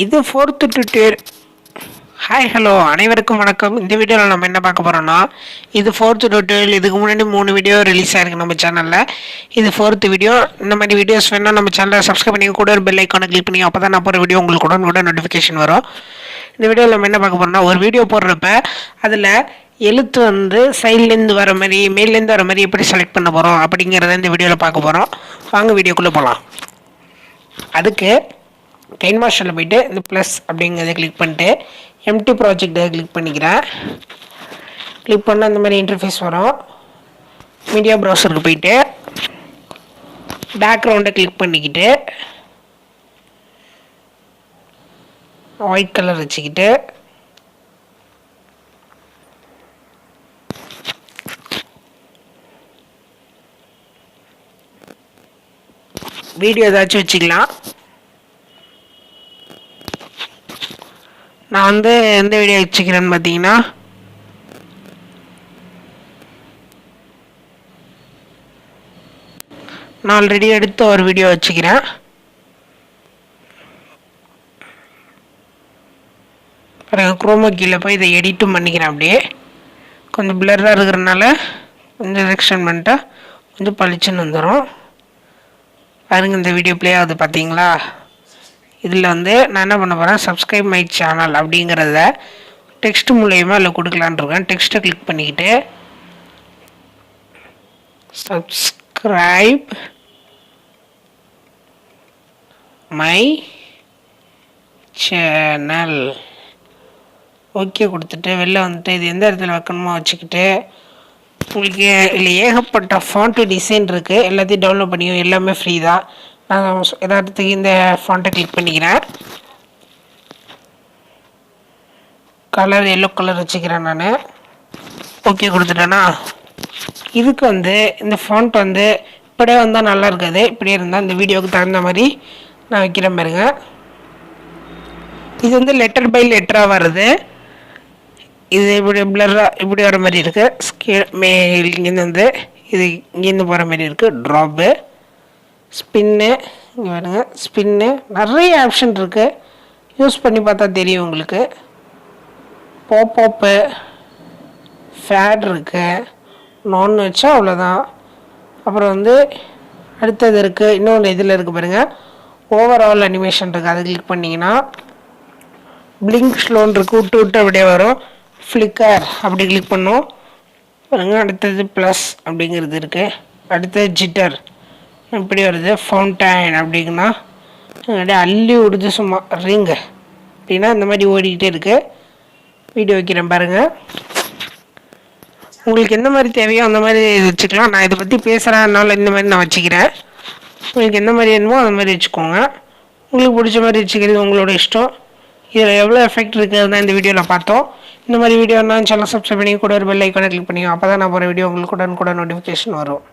இது fourth tutorial. Hi hello அனைவருக்கும் வணக்கம். இந்த வீடியோவில் நம்ம என்ன பார்க்க போகிறோம்னா, இது ஃபோர்த்து டுட்டோரியல். இதுக்கு முன்னாடி 3 வீடியோ ரிலீஸ் ஆயிருக்கு நம்ம சேனலில். இது ஃபோர்த்து வீடியோ. இந்த மாதிரி வீடியோஸ் வேணால் நம்ம சேனலை சப்ஸ்கிரைப் பண்ணி கூட ஒரு பெல் ஐக்கானை கிளிக் பண்ணி அப்போ தான் நான் போகிற வீடியோ உங்களுக்கு உடனே நோட்டிஃபிகேஷன் வரும். இந்த வீடியோவில் நம்ம என்ன பார்க்க போகிறோம்னா, ஒரு வீடியோ போடுறப்ப அதில் எழுத்து வந்து சைட்லேருந்து வர மாதிரி மேல்லேருந்து வர மாதிரி எப்படி செலக்ட் பண்ண போகிறோம் அப்படிங்கிறத இந்த வீடியோவில் பார்க்க போகிறோம். வாங்க வீடியோக்குள்ளே போகலாம். அதுக்கு kinemasterல போய்ட்டு இந்த ப்ளஸ் அப்படிங்கிறத கிளிக் பண்ணிட்டு எம்டி ப்ராஜெக்டை கிளிக் பண்ணிக்கிறேன். கிளிக் பண்ணால் இந்த மாதிரி இன்டர்ஃபேஸ் வரும். மீடியா ப்ரௌசருக்கு போயிட்டு பேக்ரவுண்டை கிளிக் பண்ணிக்கிட்டு ஒயிட் கலர் வச்சுக்கிட்டு வீடியோ ஏதாச்சும் வச்சுக்கலாம். நான் வந்து எந்த வீடியோ வச்சுக்கிறேன்னு பார்த்தீங்கன்னா, நான் ஆல்ரெடி எடுத்த ஒரு வீடியோ வச்சுக்கிறேன். பிறகு குரோமா கீழே போய் இதை எடிட்டும் பண்ணிக்கிறேன். அப்படியே கொஞ்சம் பிளராக இருக்கிறதுனால கொஞ்சம் செலெக்ஷன் பண்ணிட்டா கொஞ்சம் பளிச்சுன்னு வந்துடும். பாருங்க, இந்த வீடியோ ப்ளே ஆகுது பார்த்தீங்களா? இதில் வந்து நான் என்ன பண்ண போகிறேன், சப்ஸ்கிரைப் மை சேனல் அப்படிங்கிறத டெக்ஸ்ட் மூலயமா இல்லை கொடுக்கலான் இருக்கேன். டெக்ஸ்ட்டை கிளிக் பண்ணிக்கிட்டு சப்ஸ்கிரைப் மை சேனல் ஓகே கொடுத்துட்டு வெளில வந்துட்டு இது எந்த இடத்துல வைக்கணுமோ வச்சுக்கிட்டு, உங்களுக்கு இல்லை ஏகப்பட்ட ஃபாண்ட் டிசைன் இருக்குது. எல்லாத்தையும் டவுன்லோட் பண்ணியும் எல்லாமே ஃப்ரீ தான். நான் எதார்த்தத்துக்கு இந்த ஃபாண்ட்டை கிளிக் பண்ணிக்கிறேன். கலர் எல்லோ கலர் வச்சுக்கிறேன் நான். ஓகே கொடுத்துட்டேன்னா, இதுக்கு வந்து இந்த ஃபாண்ட் வந்து இப்படியே வந்தால் நல்லா இருக்காது. இப்படியே இருந்தால் இந்த வீடியோவுக்கு தகுந்த மாதிரி நான் வைக்கிறேன் பாருங்க. இது வந்து லெட்டர் பை லெட்டராக வருது. இது இப்படி பிளராக இப்படி வர மாதிரி இருக்குது. இங்கேருந்து வந்து இது இங்கேருந்து போகிற மாதிரி இருக்குது. ட்ராப்பு, ஸ்பின்னு, இங்கே வேணுங்க ஸ்பின்னு, நிறைய ஆப்ஷன் இருக்குது. யூஸ் பண்ணி பார்த்தா தெரியும் உங்களுக்கு. பாப்பப்பு, ஃபேட் இருக்குது. நான் வச்சா அவ்வளோதான். அப்புறம் வந்து அடுத்தது இருக்குது. இன்னொன்று இதில் இருக்குது பாருங்கள், ஓவரால் அனிமேஷன் இருக்குது. அதை கிளிக் பண்ணிங்கன்னா பிளிங்க் ஸ்லோன் இருக்குது. விட்டு விட்டு அப்படியே வரும். ஃப்ளிக்கர் அப்படி கிளிக் பண்ணோம் பாருங்க. அடுத்தது ப்ளஸ் அப்படிங்கிறது இருக்குது. அடுத்தது ஜிட்டர் இப்படி வருது. ஃபவுண்டைன் அப்படிங்கன்னா அப்படியே அள்ளி விடுது சும்மா ரிங்கு அப்படின்னா இந்த மாதிரி ஓடிக்கிட்டே இருக்குது. வீடியோ வைக்கிறேன் பாருங்கள். உங்களுக்கு எந்த மாதிரி தேவையோ அந்த மாதிரி வச்சுக்கலாம். நான் இதை பற்றி பேசுகிறதுனால இந்த மாதிரி நான் வச்சுக்கிறேன். உங்களுக்கு எந்த மாதிரி வேணுமோ அந்த மாதிரி வச்சுக்கோங்க. உங்களுக்கு பிடிச்ச மாதிரி வச்சுக்கிறது உங்களோட இஷ்டம். இதில் எவ்வளோ எஃபெக்ட் இருக்குது தான் இந்த வீடியோவில் பார்த்தோம். இந்த மாதிரி வீடியோனா சேனல் சப்ஸ்கிரைப் பண்ணி கூட ஒரு பெல் ஐக்கானை கிளிக் பண்ணிக்கோ. அப்போ தான் நான் போகிற வீடியோ உங்களுக்கு உடனுக்குடன் நோட்டிஃபிகேஷன் வரும்.